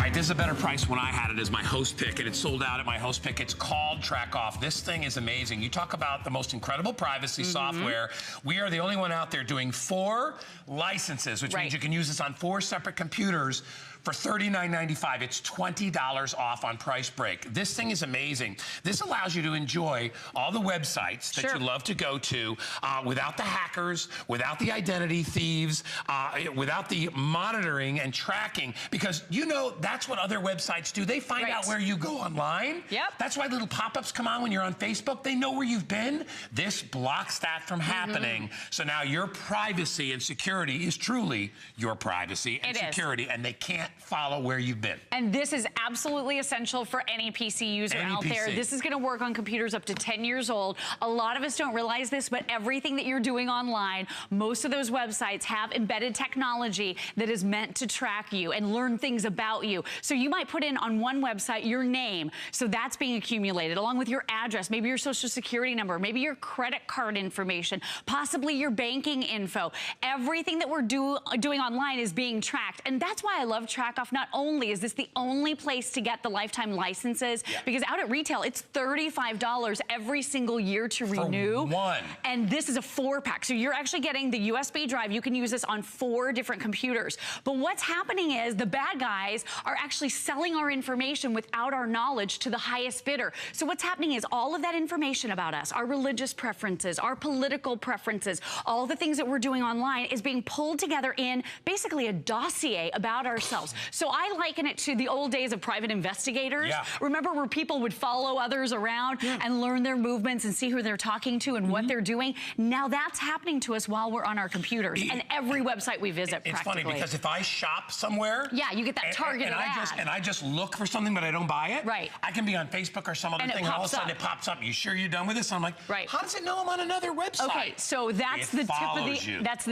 right, this is a better price when I had it as my host pick, and it's sold out at my host pick. It's called TrackOFF. This thing is amazing. You talk about the most incredible privacy software. We are the only one out there doing 4 licenses, which means you can use this on 4 separate computers for $39.95. It's $20 off on price break. This thing is amazing. This allows you to enjoy all the websites that you love to go to without the hackers, without the identity thieves, without the monitoring and tracking, because you know that's what other websites do. They find out where you go online. That's why little pop-ups come on when you're on Facebook. They know where you've been. This blocks that from happening. So now your privacy and security is truly your privacy and security, and they can't follow where you've been. And this is absolutely essential for any PC user out there. This is going to work on computers up to 10 years old. A lot of us don't realize this, but everything that you're doing online, most of those websites have embedded technology that is meant to track you and learn things about you. So you might put in on one website your name, so that's being accumulated, along with your address, maybe your social security number, maybe your credit card information, possibly your banking info. Everything that we're doing online is being tracked, and that's why I love TrackOFF. Not only is this the only place to get the lifetime licenses, because out at retail, it's $35 every single year to renew. And this is a 4-pack. So you're actually getting the USB drive. You can use this on 4 different computers. But what's happening is the bad guys are actually selling our information without our knowledge to the highest bidder. So what's happening is all of that information about us, our religious preferences, our political preferences, all the things that we're doing online is being pulled together in basically a dossier about ourselves. So I liken it to the old days of private investigators. Remember where people would follow others around and learn their movements and see who they're talking to and what they're doing? Now that's happening to us while we're on our computers and every website we visit practically. It's funny because if I shop somewhere, you get that targeted ad. And I just look for something but I don't buy it. I can be on Facebook or some other thing and all of a sudden it pops up. You sure you're done with this? And I'm like, how does it know I'm on another website? Okay, so that's the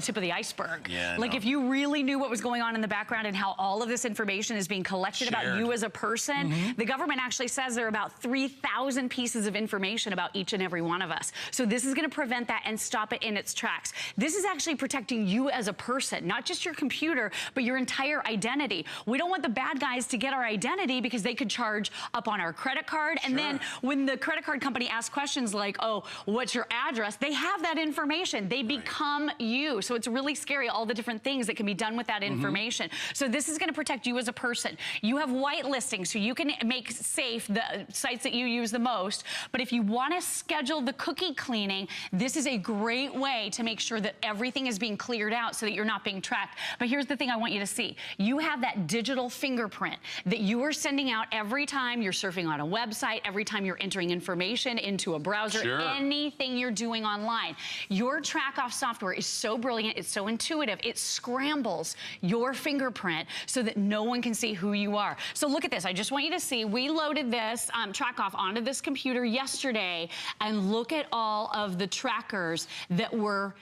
tip of the iceberg. Like if you really knew what was going on in the background and how all of this information is being collected about you as a person, the government actually says there are about 3,000 pieces of information about each and every one of us. So this is going to prevent that and stop it in its tracks. This is actually protecting you as a person, not just your computer, but your entire identity. We don't want the bad guys to get our identity because they could charge up on our credit card. And then when the credit card company asks questions like, oh, what's your address? They have that information. They become you. So it's really scary, all the different things that can be done with that information. So this is going to protect you as a person. You have whitelisting, so you can make safe the sites that you use the most. But if you want to schedule the cookie cleaning, this is a great way to make sure that everything is being cleared out so that you're not being tracked. But here's the thing I want you to see. You have that digital fingerprint that you are sending out every time you're surfing on a website, every time you're entering information into a browser, anything you're doing online. Your TrackOFF software is so brilliant, it's so intuitive, it scrambles your fingerprint so that no one can see who you are. So look at this. I just want you to see, we loaded this TrackOFF onto this computer yesterday, and look at all of the trackers that were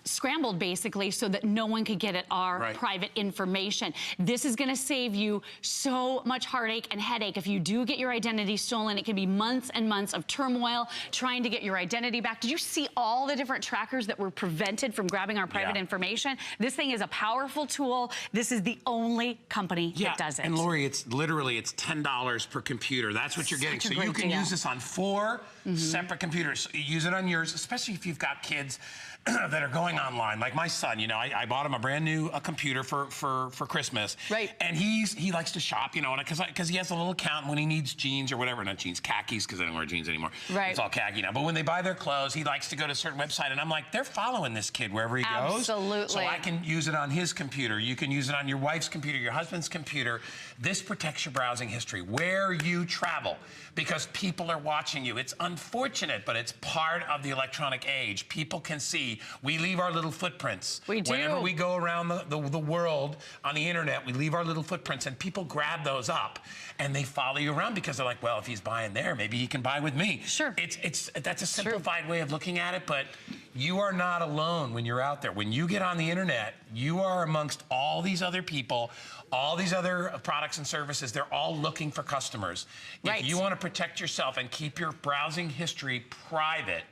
scrambled basically so that no one could get at our private information. This is going to save you so much heartache and headache. If you do get your identity stolen, it can be months and months of turmoil trying to get your identity back. Did you see all the different trackers that were prevented from grabbing our private information? This thing is a powerful tool. This is the only company that does it. And Lori, it's literally, $10 per computer. That's what you're getting. So you can use this on 4 separate computers. Use it on yours, especially if you've got kids that are going online. Like my son, you know, I bought him a brand new computer for Christmas. And he likes to shop, you know, because he has a little account when he needs jeans or whatever. Not jeans, khakis, because I don't wear jeans anymore. It's all khaki now. But when they buy their clothes, he likes to go to a certain website, and I'm like, they're following this kid wherever he goes. So I can use it on his computer. You can use it on your wife's computer, your husband's computer. This protects your browsing history, where you travel, because people are watching you. It's unfortunate, but it's part of the electronic age. People can see. We leave our little footprints. We do. Whenever we go around the world on the internet, we leave our little footprints, and people grab those up and they follow you around because they're like, well, if he's buying there, maybe he can buy with me. That's a simplified way of looking at it, but you are not alone when you're out there. When you get on the internet, you are amongst all these other people, all these other products and services. They're all looking for customers. If you want to protect yourself and keep your browsing history private,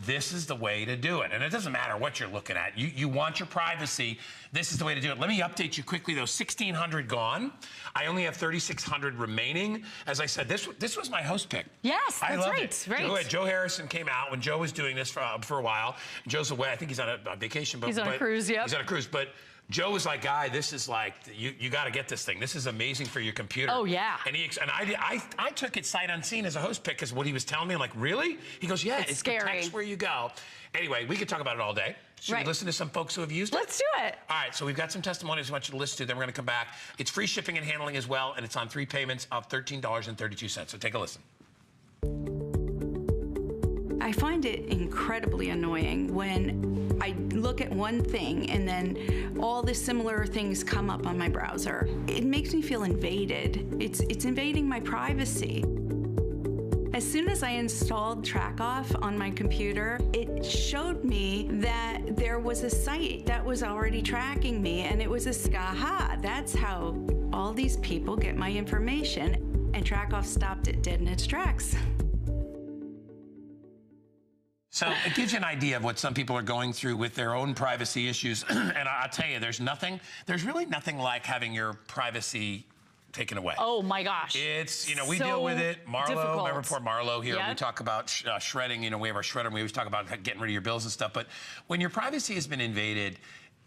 this is the way to do it. And it doesn't matter what you're looking at. You want your privacy. This is the way to do it. Let me update you quickly, though. 1,600 gone. I only have 3,600 remaining. As I said, this was my host pick. Yes, that's right. Right. Joe Harrison came out when Joe was doing this for a while. Joe's away. I think he's on a vacation. But, he's on a cruise, yeah. He's on a cruise, but Joe was like, Guy, this is like, you got to get this thing. This is amazing for your computer. Oh, yeah. And I took it sight unseen as a host pick because what he was telling me, I'm like, really? He goes, yeah, it's scary. Protects where you go. Anyway, we could talk about it all day. Should we listen to some folks who have used it? Let's do it. All right, so we've got some testimonials we want you to listen to. Then we're going to come back. It's free shipping and handling as well, and it's on 3 payments of $13.32. So take a listen. I find it incredibly annoying when I look at one thing and then all the similar things come up on my browser. It makes me feel invaded. It's invading my privacy. As soon as I installed TrackOFF on my computer, it showed me that there was a site that was already tracking me, and it was aha, that's how all these people get my information, and TrackOFF stopped it dead in its tracks. So it gives you an idea of what some people are going through with their own privacy issues. And I'll tell you, there's really nothing like having your privacy taken away. Oh my gosh. It's, we deal with it. Marlo, remember poor Marlo here, we talk about shredding, we have our shredder, and we always talk about getting rid of your bills and stuff. But when your privacy has been invaded,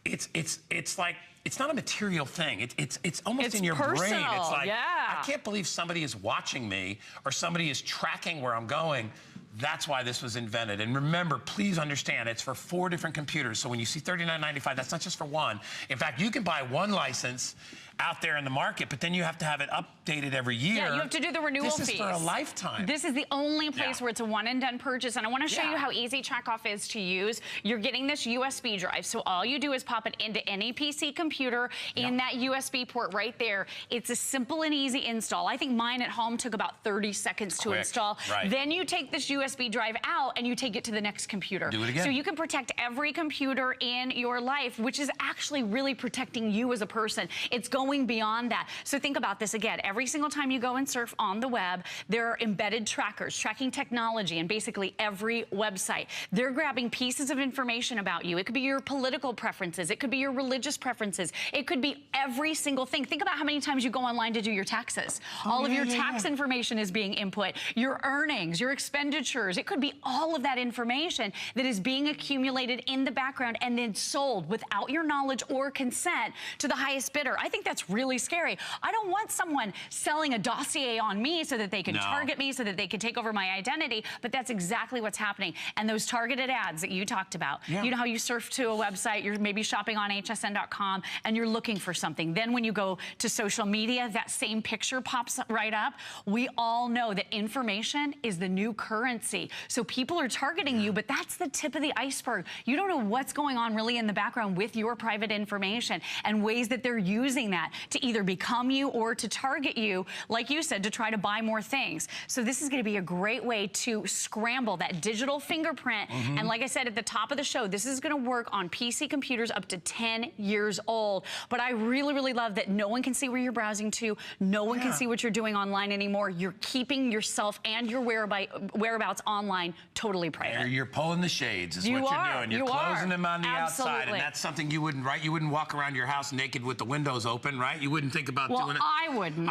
it's like, it's not a material thing. It's almost in your brain. It's like, I can't believe somebody is watching me or somebody is tracking where I'm going. That's why this was invented. And remember, please understand, it's for 4 different computers. So when you see $39.95, that's not just for one. In fact, you can buy one license out there in the market, but then you have to have it updated every year. Yeah, you have to do the renewal fees. This is for a lifetime. This is the only place where it's a one-and-done purchase, and I want to show you how easy TrackOFF is to use. You're getting this USB drive, so all you do is pop it into any PC computer in that USB port right there. It's a simple and easy install. I think mine at home took about 30 seconds to install. Then you take this USB drive out and you take it to the next computer. Do it again. So you can protect every computer in your life, which is actually really protecting you as a person. It's going beyond that. So think about this again. Every single time you go and surf on the web, there are embedded trackers tracking technology in basically every website. They're grabbing pieces of information about you. It could be your political preferences. It could be your religious preferences. It could be every single thing. Think about how many times you go online to do your taxes. All of your tax information is being input. Your earnings, your expenditures. It could be all of that information that is being accumulated in the background and then sold without your knowledge or consent to the highest bidder. I think that's really scary. I don't want someone selling a dossier on me so that they can target me, so that they can take over my identity, but that's exactly what's happening. And those targeted ads that you talked about, you know how you surf to a website, you're maybe shopping on hsn.com and you're looking for something. Then when you go to social media, that same picture pops right up. We all know that information is the new currency. So people are targeting you, but that's the tip of the iceberg. You don't know what's going on really in the background with your private information and ways that they're using that to either become you or to target you, like you said, to try to buy more things. So this is going to be a great way to scramble that digital fingerprint. And like I said at the top of the show, this is going to work on PC computers up to 10 years old. But I really, really love that no one can see where you're browsing to. No one can see what you're doing online anymore. You're keeping yourself and your whereabouts online totally private. You're pulling the shades is what you're doing. You're closing them on the outside, and that's something you wouldn't, right? You wouldn't walk around your house naked with the windows open, right? You wouldn't think about doing it. I wouldn't.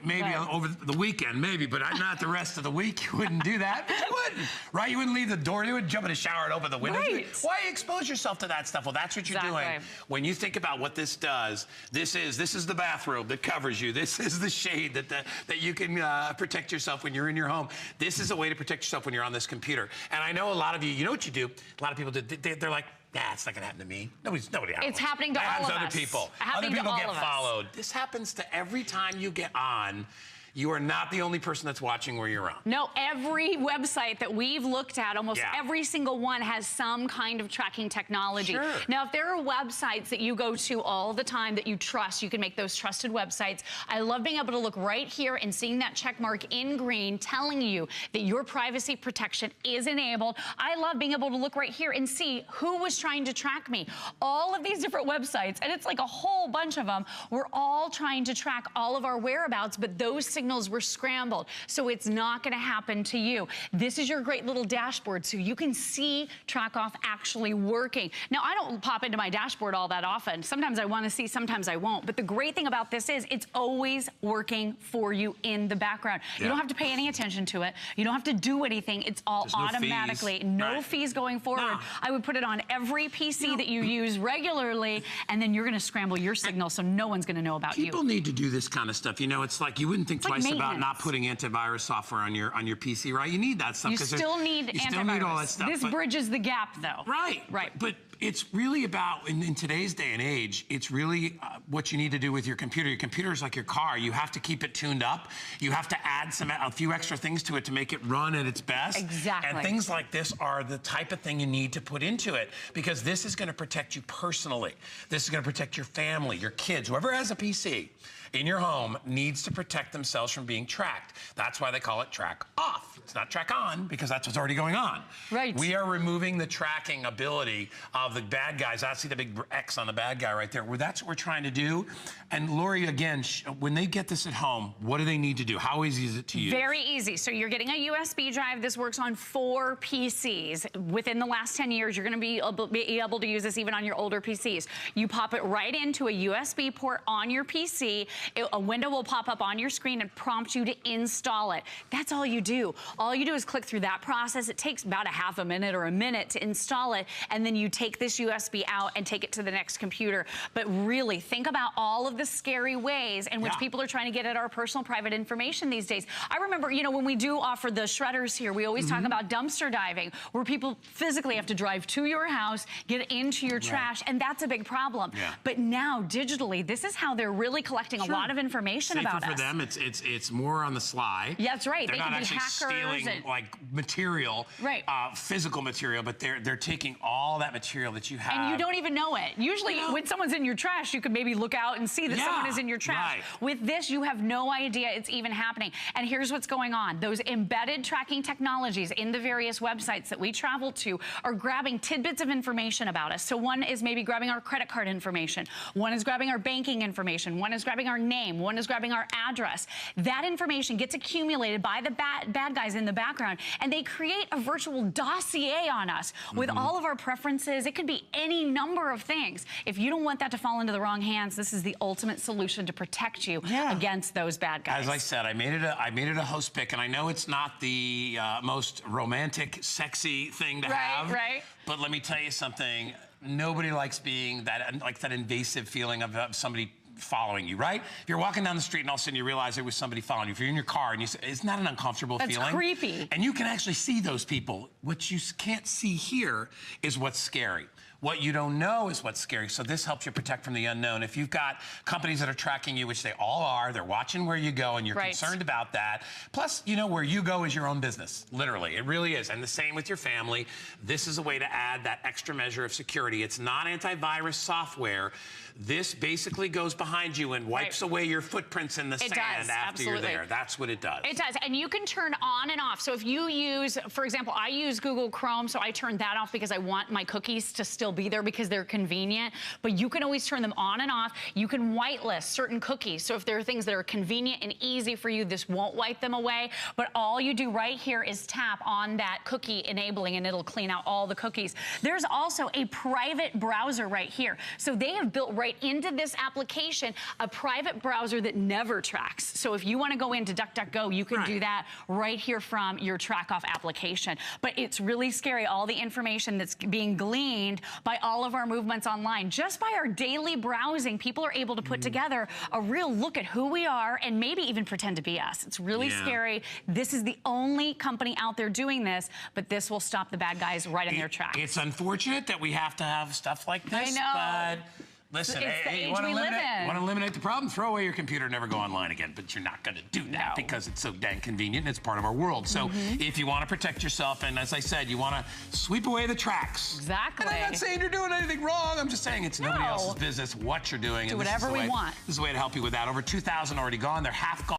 Maybe over the weekend, maybe, but not the rest of the week. You wouldn't do that. You wouldn't, right? You wouldn't leave the door. You wouldn't jump in a shower and open the window. Why expose yourself to that stuff? Well, that's what you're doing. When you think about what this does, this is the bathrobe that covers you. This is the shade that you can protect yourself when you're in your home. This is a way to protect yourself when you're on this computer. And I know a lot of you know what you do. A lot of people do. They're like, nah, it's not gonna happen to me. Nobody. It's happening to all of us. Other people. Other people get followed. This happens to every time you get on. You are not the only person that's watching where you're on. No, every website that we've looked at, almost every single one has some kind of tracking technology. Now, if there are websites that you go to all the time that you trust, you can make those trusted websites. I love being able to look right here and seeing that check mark in green telling you that your privacy protection is enabled. I love being able to look right here and see who was trying to track me. All of these different websites, and it's like a whole bunch of them, we're all trying to track all of our whereabouts, but those signals signals were scrambled. So it's not gonna happen to you. This is your great little dashboard so you can see TrackOFF actually working. Now, I don't pop into my dashboard all that often. Sometimes I wanna see, sometimes I won't. But the great thing about this is it's always working for you in the background. Yeah. You don't have to pay any attention to it. You don't have to do anything. It's all automatically. No fees going forward. No. I would put it on every PC that you use regularly, and then you're gonna scramble your signal so no one's gonna know about you. People need to do this kind of stuff. You know, it's like you wouldn't think twice about not putting antivirus software on your PC, right? You need that stuff. You still need antivirus. Still need all that stuff. This bridges the gap, though. Right. But it's really about, in today's day and age, it's really what you need to do with your computer. Your computer is like your car. You have to keep it tuned up. You have to add a few extra things to it to make it run at its best. Exactly. And things like this are the type of thing you need to put into it, because this is going to protect you personally. This is going to protect your family, your kids, whoever has a PC in your home needs to protect themselves from being tracked. That's why they call it TrackOFF. It's not track on, because that's what's already going on. Right. We are removing the tracking ability of the bad guys. I see the big X on the bad guy right there. That's what we're trying to do. And Lori, again, when they get this at home, what do they need to do? How easy is it to use? Very easy. So you're getting a USB drive. This works on 4 PCs. Within the last 10 years, you're going to be able to use this even on your older PCs. You pop it right into a USB port on your PC. A window will pop up on your screen and prompt you to install it. That's all you do. All you do is click through that process. It takes about a half a minute or a minute to install it, and then you take this USB out and take it to the next computer. But really, think about all of the scary ways in which people are trying to get at our personal private information these days. I remember, you know, when we do offer the shredders here, we always talk about dumpster diving, where people physically have to drive to your house, get into your trash, and that's a big problem. But now, digitally, this is how they're really collecting a lot of information about us. Safer for them. It's more on the sly. Yeah, that's right. They're not actually stealing like material, physical material, but they're taking all that material that you have. And you don't even know it. Usually when someone's in your trash, you could maybe look out and see that someone is in your trash. With this, you have no idea it's even happening. And here's what's going on. Those embedded tracking technologies in the various websites that we travel to are grabbing tidbits of information about us. So one is maybe grabbing our credit card information. One is grabbing our banking information. One is grabbing our name. One is grabbing our address. That information gets accumulated by the bad guys in the background, and they create a virtual dossier on us with all of our preferences. It could be any number of things. If you don't want that to fall into the wrong hands, this is the ultimate solution to protect you against those bad guys. As I said, I made it a host pick, and I know it's not the most romantic, sexy thing to have. But let me tell you something. Nobody likes being that invasive feeling of somebody following you, right? If you're walking down the street and all of a sudden you realize there was somebody following you. If you're in your car and you say, isn't that an uncomfortable feeling? That's creepy. And you can actually see those people. What you can't see here is what's scary. What you don't know is what's scary. So this helps you protect from the unknown. If you've got companies that are tracking you, which they all are, they're watching where you go and you're concerned about that. Plus, you know, where you go is your own business. Literally, it really is. And the same with your family. This is a way to add that extra measure of security. It's not antivirus software. This basically goes behind you and wipes away your footprints in the sand after you're there. That's what it does. It does. And you can turn on and off. So if you use, for example, I use Google Chrome, so I turn that off because I want my cookies to still be there because they're convenient. But you can always turn them on and off. You can whitelist certain cookies. So if there are things that are convenient and easy for you, this won't wipe them away. But all you do right here is tap on that cookie enabling and it'll clean out all the cookies. There's also a private browser right here. So they have built right into this application a private browser that never tracks. So if you want to go into DuckDuckGo, you can do that right here from your TrackOFF application. But it's really scary, all the information that's being gleaned by all of our movements online. Just by our daily browsing, people are able to put together a real look at who we are and maybe even pretend to be us. It's really scary. This is the only company out there doing this, but this will stop the bad guys right in their tracks. It's unfortunate that we have to have stuff like this. I know. But listen, you want to eliminate the problem? Throw away your computer and never go online again. But you're not going to do that because it's so dang convenient and it's part of our world. So if you want to protect yourself, and as I said, you want to sweep away the tracks. Exactly. And I'm not saying you're doing anything wrong. I'm just saying it's nobody else's business what you're doing. Do whatever we want. This is a way to help you with that. Over 2,000 already gone. They're half gone.